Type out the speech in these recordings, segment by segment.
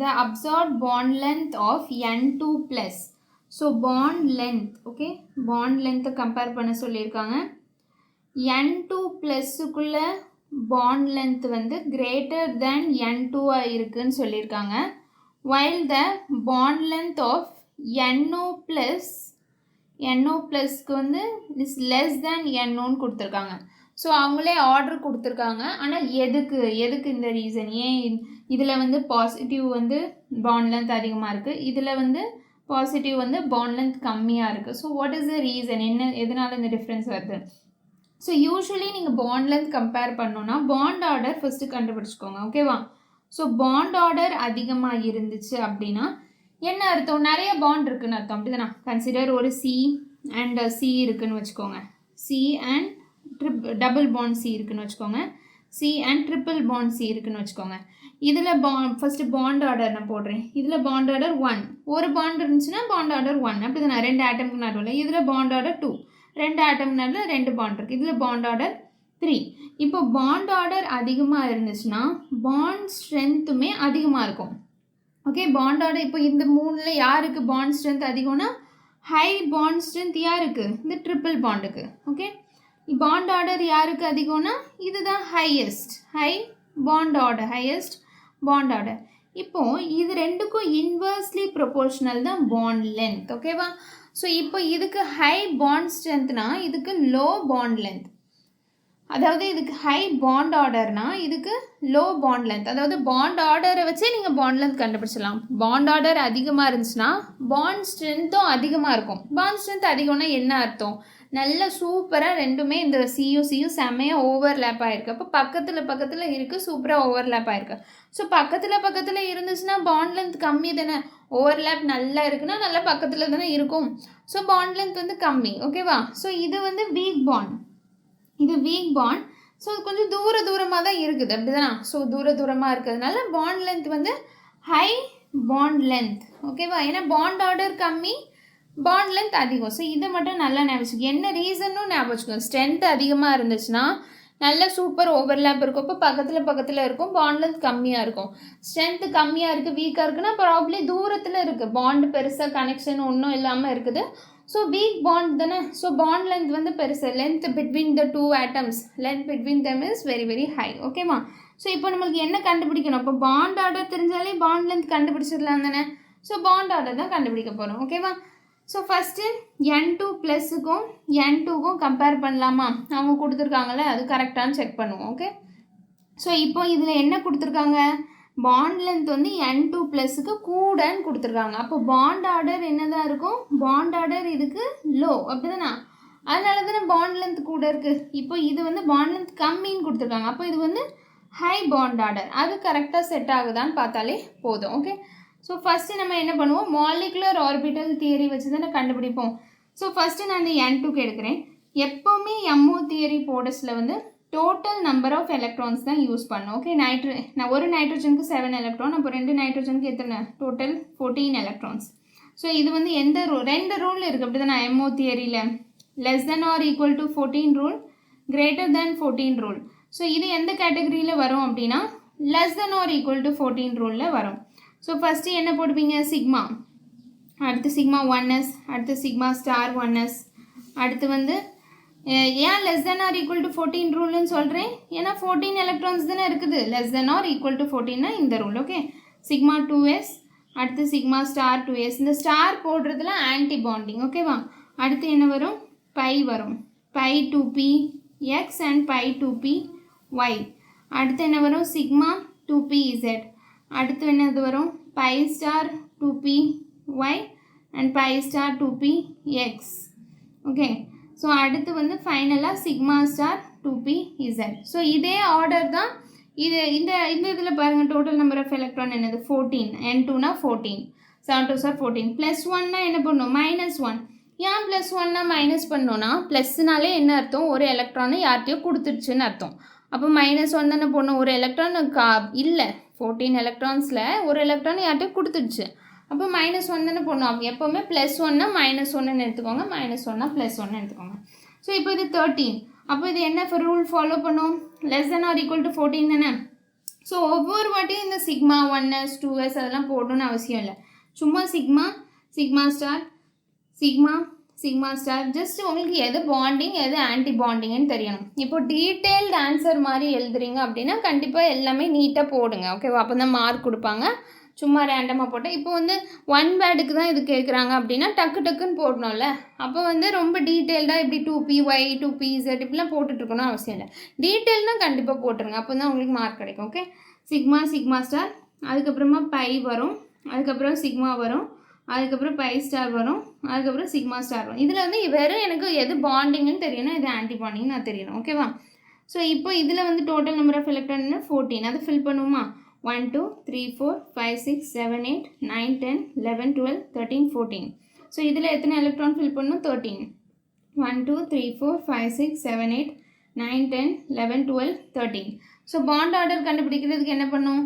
the absorbed bond length of N2 plus. So bond length, okay, bond length compare பண்ண சொல்லியிருக்காங்க. N2 plusக்குள்ள bond length வந்து greater than N2 இருக்குன்னு சொல்லியிருக்காங்க. While the bond length of NO plusக்கு வந்து is less than NOன்னு கொடுத்துருக்காங்க. So அவங்களே order கொடுத்துருக்காங்க. ஆனால் எதுக்கு இந்த ரீசன், ஏன் இதில் வந்து பாசிட்டிவ் வந்து பாண்ட் லென்த் அதிகமாக இருக்குது, இதில் வந்து பாசிட்டிவ் வந்து பாண்ட் லென்த் கம்மியாக இருக்குது. So what is the reason, எதனால் இந்த டிஃப்ரென்ஸ் வருது? ஸோ யூஸ்வலி நீங்கள் பாண்ட் லென்த் கம்பேர் பண்ணோன்னா பாண்ட் ஆர்டர் ஃபஸ்ட்டு கண்டுபிடிச்சிக்கோங்க, ஓகேவா? ஸோ பாண்ட் ஆர்டர் அதிகமாக இருந்துச்சு அப்படின்னா என்ன அர்த்தம், நிறைய பாண்ட் இருக்குன்னு அர்த்தம், அப்படி தானே? கன்சிடர் ஒரு C அண்ட் C இருக்குன்னு வச்சுக்கோங்க, C and double bond C இருக்குன்னு வச்சுக்கோங்க, C and triple bond C இருக்குன்னு வச்சுக்கோங்க. இதில் ஃபஸ்ட்டு பாண்ட் ஆர்டர் நான் போடுறேன். இதில் பாண்ட் ஆர்டர் 1, ஒரு பாண்ட் இருந்துச்சுன்னா பாண்ட் ஆர்டர் 1, அப்படி தானே? 2 ஆட்டம்க்கு நடுவில். இதில் பாண்ட் ஆர்டர் 2, 2 ஆட்டம்க்கு நடுவில் 2 பாண்ட் இருக்குது. இதில் பாண்ட் ஆர்டர் 3. இப்போ பாண்ட் ஆர்டர் அதிகமாக இருந்துச்சுன்னா பாண்ட் ஸ்ட்ரென்த்துமே அதிகமாக இருக்கும், ஓகே? பாண்ட் ஆர்டர் இப்போ இந்த 3ல் யாருக்கு பாண்ட் ஸ்ட்ரென்த் அதிகம்னா ஹை பாண்ட் ஸ்ட்ரென்த் யாருக்கு, இந்த ட்ரிபிள் பாண்டுக்கு, ஓகே? பாண்ட் ஆர்டர் யாருக்கு அதிகம்னா இதுதான் ஹையஸ்ட், ஹையஸ்ட் பாண்ட் ஆர்டர். இப்போது இது ரெண்டுக்கும் இன்வர்ஸ்லி ப்ரொபோர்ஷனல் தான் பாண்ட் லென்த், ஓகேவா? ஸோ இப்போ இதுக்கு ஹை பாண்ட் ஸ்ட்ரென்த்னா இதுக்கு லோ பாண்ட் லென்த், அதாவது இதுக்கு ஹை பாண்ட் ஆர்டர்னா இதுக்கு லோ பாண்ட் லென்த். அதாவது பாண்ட் ஆர்டரை வச்சே நீங்கள் பாண்ட் லென்த் கண்டுபிடிச்சிடலாம். பாண்ட் ஆர்டர் அதிகமாக இருந்துச்சுன்னா பாண்ட் ஸ்ட்ரென்த்தும் அதிகமாக இருக்கும். பாண்ட் ஸ்ட்ரென்த் அதிகம்னா என்ன அர்த்தம், நல்ல சூப்பராக ரெண்டுமே இந்த சியும் செம்மையாக ஓவர்லேப் ஆகிருக்கு. அப்போ பக்கத்தில் இருக்குது, சூப்பராக ஓவர்லேப் ஆகிருக்கு. ஸோ பக்கத்தில் இருந்துச்சுன்னா பாண்ட் லென்த் கம்மி தானே, ஓவர்லேப் நல்லா இருக்குன்னா நல்லா பக்கத்தில் தானே இருக்கும். ஸோ பாண்ட் லென்த் வந்து கம்மி, ஓகேவா? ஸோ இது வந்து வீக் பாண்ட், இது வீக் பாண்ட். ஸோ கொஞ்சம் தூரமாக தான் இருக்குது, அப்படி தானே? ஸோ தூரமாக இருக்கிறதுனால பாண்ட் லென்த் வந்து ஹை பாண்ட் லென்த், ஓகேவா? ஏன்னா பாண்ட் ஆர்டர் கம்மி, பாண்ட் லென்த் அதிகம். ஸோ இதை மட்டும் நல்லா ஞாபகம், என்ன ரீசனும் ஞாபகம் வச்சுக்கோங்க. ஸ்ட்ரென்த் அதிகமாக இருந்துச்சுன்னா நல்ல சூப்பர் ஓவர்லேப் இருக்கும், இப்போ பக்கத்தில் இருக்கும், பாண்ட் லென்த் கம்மியாக இருக்கும். ஸ்ட்ரென்த்து கம்மியாக இருக்குது, வீக்காக இருக்குன்னா ப்ராப்ளி தூரத்தில் இருக்குது, பாண்டு பெருசாக கனெக்ஷன் ஒன்றும் இல்லாமல் இருக்குது. ஸோ வீக் பாண்ட் தானே. ஸோ பாண்ட் லென்த் வந்து பெருசு, length between the 2 atoms, length between them is very very high, ஓகேவா? ஸோ இப்போ நம்மளுக்கு என்ன கண்டுபிடிக்கணும், இப்போ பாண்ட் ஆர்டர் தெரிஞ்சாலே பாண்ட் லென்த் கண்டுபிடிச்சிடலாம் தானே. ஸோ பாண்ட் ஆர்டர் தான் கண்டுபிடிக்க போகிறோம், ஓகேவா? ஸோ ஃபஸ்ட்டு N2 ப்ளஸுக்கும் N2க்கும் கம்பேர் பண்ணலாமா, அவங்க கொடுத்துருக்காங்களே அது கரெக்டானு செக் பண்ணுவோம், ஓகே? ஸோ இப்போ இதில் என்ன கொடுத்துருக்காங்க, பாண்ட் லென்த் வந்து N2 ப்ளஸுக்கு கூடன்னு கொடுத்துருக்காங்க. அப்போ பாண்ட் ஆர்டர் என்ன தான் இருக்கும், பாண்ட் ஆர்டர் இதுக்கு லோ, அப்படி தானே? அதனால தானே பாண்ட் லென்த் கூட இருக்குது. இப்போ இது வந்து பாண்ட் லென்த் கம்மின்னு கொடுத்துருக்காங்க, அப்போ இது வந்து ஹை பாண்ட் ஆர்டர், அது கரெக்டாக செட் ஆகுதான்னு பார்த்தாலே போதும், ஓகே? ஸோ ஃபஸ்ட்டு நம்ம என்ன பண்ணுவோம், மாலிகுலர் ஆர்பிட்டல் தியரி வச்சு தானே கண்டுபிடிப்போம். ஸோ ஃபஸ்ட்டு நான் இந்த N2க்கு எடுக்கிறேன். எப்போவுமே MO தியரி போர்டஸில் வந்து டோட்டல் நம்பர் ஆஃப் எலக்ட்ரான்ஸ் தான் யூஸ் பண்ணோம், ஓகே? நான் ஒரு நைட்ரஜனுக்கு 7 எலக்ட்ரான், அப்போ 2 நைட்ரஜனுக்கு எத்தனை, டோட்டல் 14 எலக்ட்ரான்ஸ். ஸோ இது வந்து எந்த ரெண்டு ரூல் இருக்குது, அப்படி தானே? MO தியரியில் less than or equal to 14 rule, greater than 14 rule. So இது எந்த கேட்டகரியில் வரும் அப்படின்னா less than or equal to 14 ரூலில் வரும். ஸோ ஃபஸ்ட்டு என்ன போடுவீங்க, சிக்மா, அடுத்து சிக்மா 1s, அடுத்து சிக்மா ஸ்டார் 1s, அடுத்து வந்து ஏன் less than or equal to 14 ரூல்னு சொல்கிறேன், ஏன்னா 14 எலக்ட்ரான்ஸ் தானே இருக்குது, less than or equal to 14னா இந்த ரூல், ஓகே? சிக்மா 2s, அடுத்து சிக்மா ஸ்டார் 2s, இந்த ஸ்டார் போடுறதுல ஆன்டி பாண்டிங், ஓகேவா? அடுத்து என்ன வரும், பை வரும், pi 2p x and pi 2p y. அடுத்து என்ன வரும், சிக்மா 2p z. அடுத்து என்னது வரும், pi star 2p y and pi star 2p x, okay? So அடுத்து வந்து ஃபைனலாக sigma star 2p z. So இதே ஆர்டர் தான் இது. இந்த இதில் பாருங்கள், டோட்டல் நம்பர் ஆஃப் எலக்ட்ரான் என்னது, 14, N2னா 14, 7 2 சார் 14, ப்ளஸ் 1னா என்ன பண்ணணும், -1. ஏன் ப்ளஸ் 1னா மைனஸ் பண்ணோன்னா, ப்ளஸ்னாலே என்ன அர்த்தம், ஒரு எலக்ட்ரானை யார்கிட்டையோ கொடுத்துருச்சுன்னு அர்த்தம். அப்போ -1 தானே போடணும், ஒரு எலக்ட்ரான் இல்லை, 14 எலக்ட்ரான்ஸில் ஒரு எலக்ட்ரான் யார்கிட்டையோ கொடுத்துருச்சு, அப்போ -1 தானே போடணும். எப்போவுமே +1னா -1ன்னு எடுத்துக்கோங்க, -1னா +1ன்னு எடுத்துக்கோங்க. ஸோ இப்போ இது 13, அப்போ இது என்ன ரூல் ஃபாலோ பண்ணும், less than or equal to 14 தானே. ஸோ ஒவ்வொரு வாட்டியும் இந்த சிக்மா 1s 2s அதெல்லாம் போடணும்னு அவசியம் இல்லை. சும்மா sigma star sigma star just உங்களுக்கு எது பாண்டிங் எது ஆன்டி பாண்டிங்னு தெரியணும். இப்போ டீட்டெயில்டு ஆன்சர் மாதிரி எழுதுறீங்க அப்படின்னா கண்டிப்பாக எல்லாமே நீட்டாக போடுங்க. ஓகேவா? அப்போ தான் மார்க் கொடுப்பாங்க. சும்மா ரேண்டமாக போட்டேன். இப்போ வந்து ஒன் வேர்டுக்கு தான் இது கேட்குறாங்க அப்படின்னா டக்குன்னு போடணும்ல. அப்போ வந்து ரொம்ப டீட்டெயில்டாக இப்படி 2py 2pz இப்படிலாம் போட்டுட்ருக்கணும் அவசியம் இல்லை. டீட்டெயில்னால் கண்டிப்பாக போட்டுருங்க. அப்போ தான் உங்களுக்கு மார்க் கிடைக்கும். ஓகே, சிக்மா ஸ்டார், அதுக்கப்புறமா பை வரும், அதுக்கப்புறம் சிக்மா வரும், அதுக்கப்புறம் பை ஸ்டார் வரும், அதுக்கப்புறம் சிக்மா ஸ்டார் வரும். இதில் வந்து வெறும் எனக்கு எது பாண்டிங்னு தெரியணும், எது ஆன்டி பாண்டிங்னு நான் தெரியணும். ஓகேவா? ஸோ இப்போ இதில் வந்து டோட்டல் நம்பர் ஆஃப் எலக்ட்ரான் 14. அதை ஃபில் பண்ணுவோமா? 1 2 3 4 5 6 7 8 9 10 11 12 13 14. ஸோ இதில் எத்தனை எலக்ட்ரான் ஃபில் பண்ணணும்? 13. 1 2 3 4 5 6 7 8 9 10 11 12 13. ஸோ பாண்ட் ஆர்டர் கண்டுபிடிக்கிறதுக்கு என்ன பண்ணும்?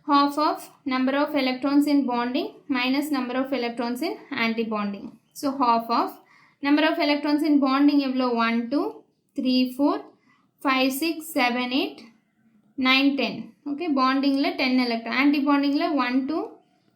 half of number of electrons in bonding minus number of electrons in anti-bonding. So half of number of electrons in bonding எவ்வளோ? 1 2 3 4 5 6 7 8 9 10. Okay, பாண்டிங்கில் 10 எலக்ட்ரான், ஆன்டி பாண்டிங்கில் 1 2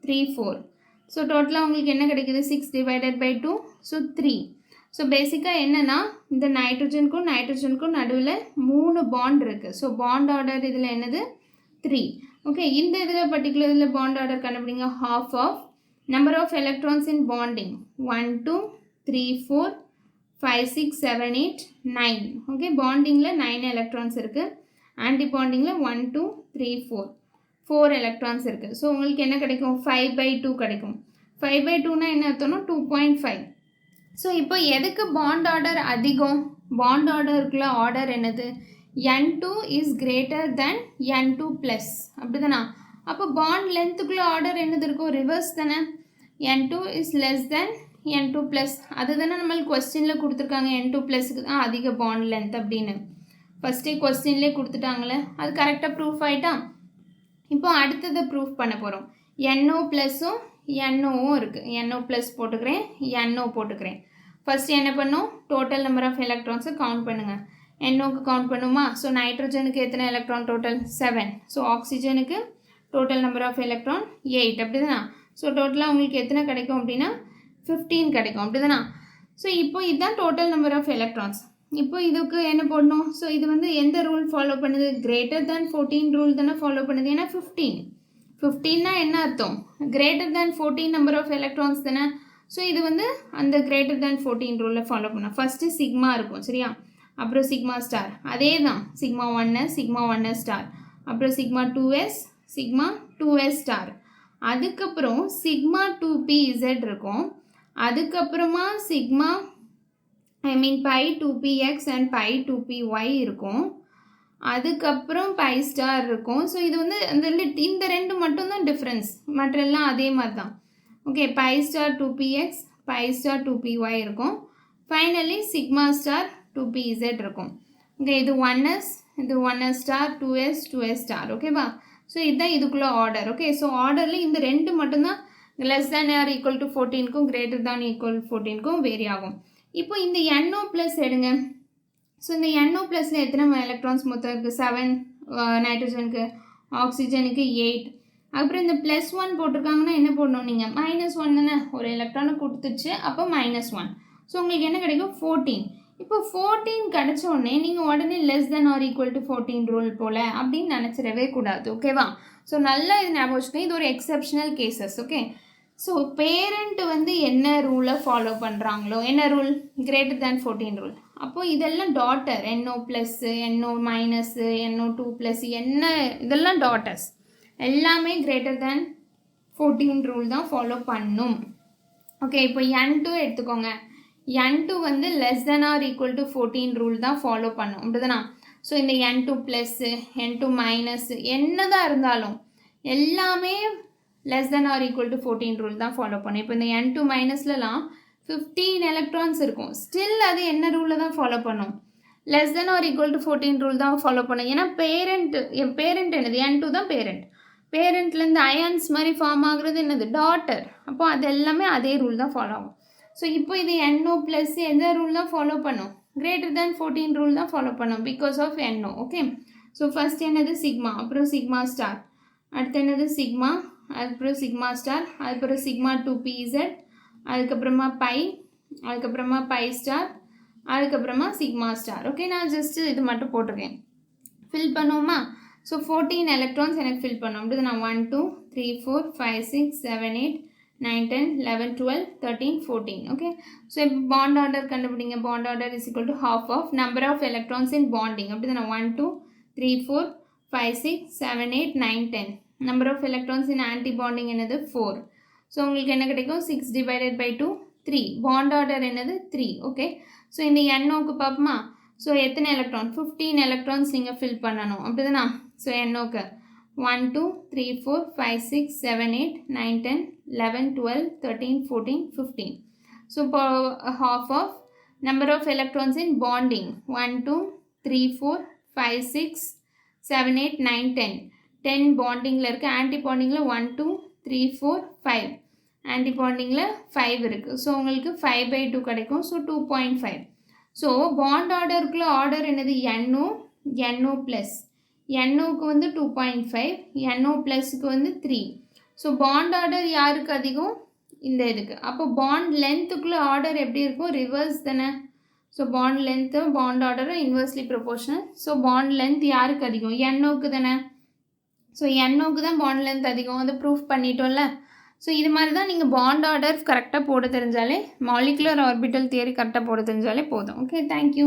3 4. ஸோ டோட்டலாக உங்களுக்கு என்ன கிடைக்குது? 6 divided by 2, ஸோ 3. ஸோ பேசிக்காக என்னென்னா இந்த நைட்ரஜனுக்கும் நடுவில் 3 பாண்ட் இருக்குது. ஸோ பாண்ட் ஆர்டர் இதில் என்னது? 3. ஓகே, இந்த இதில் பர்டிகுலர் இதில் பாண்ட் ஆர்டர் கண்டுபிடிங்க. half of number of electrons in bonding 1 2 3 4 5 6 7 8 9. Okay, பாண்டிங்கில் 9 electrons இருக்குது. ஆன்டி பாண்டிங்கில் 1 2 3 4 எலக்ட்ரான்ஸ் இருக்குது. ஸோ உங்களுக்கு என்ன கிடைக்கும்? 5/2 கிடைக்கும். 5/2னா என்ன அர்த்தம்னா 2.5. ஸோ இப்போ எதுக்கு பாண்ட் ஆர்டர் அதிகம்? பாண்ட் ஆர்டருக்குள்ள ஆர்டர் என்னது? n2 is greater than n2 plus. அப்படி தானே? அப்போ பாண்ட் லென்த்துக்குள்ள ஆர்டர் என்னது இருக்கும்? ரிவர்ஸ் தானே? n2 is less than n2 plus. அதுதானே நம்மளுக்கு கொஸ்டினில் கொடுத்துருக்காங்க. n2 ப்ளஸுக்கு தான் அதிக பாண்ட் லென்த் அப்படின்னு ஃபஸ்ட்டே கொஸ்டின்லேயே கொடுத்துட்டாங்களே. அது கரெக்டாக ப்ரூஃப் ஆகிட்டா. இப்போ அடுத்ததை ப்ரூஃப் பண்ண போகிறோம். NO ப்ளஸும் NOவும் இருக்குது. NO ப்ளஸ் போட்டுக்கிறேன், NO போட்டுக்கிறேன். ஃபஸ்ட்டு என்ன பண்ணும்? டோட்டல் நம்பர் ஆஃப் எலக்ட்ரான்ஸை கவுண்ட் பண்ணுங்கள். NOக்கு கவுண்ட் பண்ணுமா? ஸோ நைட்ரஜனுக்கு எத்தனை எலக்ட்ரான் டோட்டல்? 7. ஸோ ஆக்சிஜனுக்கு டோட்டல் நம்பர் ஆஃப் எலக்ட்ரான் 8. அப்படி தானே? ஸோ டோட்டலாக உங்களுக்கு எத்தனை கிடைக்கும் அப்படின்னா 15 கிடைக்கும். அப்படி தானே? ஸோ இப்போ இதுதான் டோட்டல் நம்பர் ஆஃப் எலக்ட்ரான்ஸ். இப்போ இதுக்கு என்ன போடணும்? ஸோ இது வந்து எந்த ரூல் ஃபாலோ பண்ணுது? கிரேட்டர் தேன் 14 ரூல் தானே ஃபாலோ பண்ணுது. ஏன்னா 15னா என்ன அர்த்தம்? Greater than 14 number of electrons தானே. ஸோ இது வந்து அந்த கிரேட்டர் தேன் 14 ரூலில் ஃபாலோ பண்ணோம். ஃபஸ்ட்டு சிக்மா இருக்கும், சரியா? அப்புறம் சிக்மா ஸ்டார், அதே தான். சிக்மா 1s ஸ்டார், அப்புறம் சிக்மா 2s ஸ்டார், அதுக்கப்புறம் சிக்மா 2pz இருக்கும், அதுக்கப்புறமா sigma by 2px and by 2py இருக்கும், அதுக்கப்புறம் பை ஸ்டார் இருக்கும். ஸோ இது வந்து இந்த ரெண்டு மட்டும்தான் டிஃப்ரென்ஸ், மற்ற எல்லாம் அதே மாதிரி தான். Okay, pi star 2px, pi star 2py இருக்கும். ஃபைனலி சிக்மா ஸ்டார் 2pz இருக்கும். ஓகே, இது 1s ஸ்டார், 2s ஸ்டார். ஓகேவா? ஸோ இதுதான் இதுக்குள்ளே ஆர்டர். ஓகே, ஸோ ஆர்டரில் இந்த ரெண்டு மட்டும்தான் less than or equal to 14க்கும் கிரேட்டர் தேன் ஈக்குவல் 14க்கும் வேரி ஆகும். இப்போ இந்த NO ப்ளஸ் எடுங்க. ஸோ இந்த NO ப்ளஸில் எத்தனை எலக்ட்ரான்ஸ் மொத்தம் இருக்குது? 7 நைட்ரஜனுக்கு, ஆக்சிஜனுக்கு 8. அப்புறம் இந்த +1 போட்டிருக்காங்கன்னா என்ன போடணும்? நீங்கள் -1 தானே, ஒரு எலக்ட்ரானை கொடுத்துச்சு, அப்போ -1. ஸோ உங்களுக்கு என்ன கிடைக்கும்? 14. இப்போ 14 கிடச்ச உடனே நீங்கள் உடனே less than or equal to 14 ரூல் போல் அப்படின்னு நினச்சிடவே கூடாது. ஓகேவா? ஸோ நல்லா இது ஞாபகம் வச்சுக்கோங்க. இது ஒரு exceptional cases. Okay, so parent வந்து என்ன ரூலை ஃபாலோ பண்ணுறாங்களோ, என்ன ரூல்? Greater than 14 rule. அப்போது இதெல்லாம் daughter, NO plus, NO minus, NO2 plus, என்ன இதெல்லாம் டாட்டர்ஸ் எல்லாமே கிரேட்டர் தேன் 14 ரூல் தான் ஃபாலோ பண்ணும். ஓகே, இப்போ N2 எடுத்துக்கோங்க. N2 வந்து less than or equal to 14 rule தான் ஃபாலோ பண்ணும். அப்படிதானா? ஸோ இந்த N2 ப்ளஸ்ஸு, N2 மைனஸு என்னதான் இருந்தாலும் எல்லாமே less than or equal to 14 rule தான் ஃபாலோ பண்ணும். இப்போ இந்த N2 மைனஸ்லலாம் 15 எலக்ட்ரான்ஸ் இருக்கும். ஸ்டில் அது என்ன ரூலில் தான் ஃபாலோ பண்ணும்? Less than or equal to 14 rule தான் ஃபாலோ பண்ணும். ஏன்னா பேரண்ட் என்னது? N2 தான் பேரண்ட்லேருந்து அயான்ஸ் மாதிரி ஃபார்ம் ஆகுறது என்னது? டாட்டர். அப்போ அது எல்லாமே அதே ரூல் தான் ஃபாலோ ஆகும். ஸோ இப்போ இது NO ப்ளஸ் எந்த ரூல் தான் ஃபாலோ பண்ணும்? கிரேட்டர் தேன் 14 ரூல் தான் ஃபாலோ பண்ணும், because of NO. Okay, so first என்னது சிக்மா, அப்புறம் சிக்மா ஸ்டார், அடுத்து என்னது சிக்மா, அதுக்கப்புறம் சிக்மா ஸ்டார், அதுக்கப்புறம் சிக்மா 2pz, அதுக்கப்புறமா பை, அதுக்கப்புறமா பை ஸ்டார், அதுக்கப்புறமா சிக்மா ஸ்டார். ஓகே, நான் ஜஸ்ட்டு இது மட்டும் போட்டிருக்கேன். ஃபில் பண்ணுவோமா? ஸோ 14 எலக்ட்ரான்ஸ் எனக்கு ஃபில் பண்ணும். அப்படி நான் 1 2 3 4 5 6 7 8 9 10 11 12 13 14. ஓகே, ஸோ இப்போ பாண்ட் ஆர்டர் கண்டுபிடிங்க. Bond order is equal to half of number of electrons in bonding. அப்படி நான் 1 2 3 4 5 6 7 8 9 10. Number of electrons in antibonding என்னது 4. ஸோ உங்களுக்கு என்ன கிடைக்கும்? 6 டிவைடட் பை 2 3. பாண்ட் ஆர்டர் என்னது 3. ஓகே, ஸோ இந்த NOக்கு பார்ப்போமா? ஸோ எத்தனை எலக்ட்ரான்? 15 எலக்ட்ரான்ஸ் நீங்கள் ஃபில் பண்ணணும். அப்படி தானா? ஸோ NOக்கு 1 2 3 4 5 6 7 8 9 10 11 12 13 14 15. ஸோ இப்போ half of number of electrons in bonding 1 2 3 4 5 6 7 8 9 10. 10 பாண்டிங்கில் இருக்குது. ஆன்டி பாண்டிங்கில் 1 2 3 4 5. ஆன்டி பாண்டிங்கில் 5 இருக்குது. ஸோ உங்களுக்கு 5/2 கிடைக்கும். ஸோ 2.5. ஸோ பாண்ட் ஆர்டருக்குள்ள ஆர்டர் என்னது? NO plus. NOக்கு வந்து 2.5, NO ப்ளஸுக்கு வந்து 3. ஸோ பாண்ட் ஆர்டர் யாருக்கு அதிகம்? இந்த இதுக்கு. அப்போ பாண்ட் லென்த்துக்குள்ள ஆர்டர் எப்படி இருக்கும்? ரிவர்ஸ் தானே. ஸோ பாண்ட் லென்த்து பாண்ட் ஆர்டரும் inversely proportional. So bond length யாருக்கு அதிகம்? NOக்கு தானே. ஸோ NOக்கு தான் பாண்ட் லென்த் அதிகம். அதை ப்ரூஃப் பண்ணிட்டோம்ல. ஸோ இது மாதிரி தான் நீங்கள் பாண்ட் ஆர்டர் கரெக்டாக போட தெரிஞ்சாலே, மாலிகுலர் ஆர்பிட்டல் தியரி கரெக்டாக போட தெரிஞ்சாலே போதும். Okay, thank you.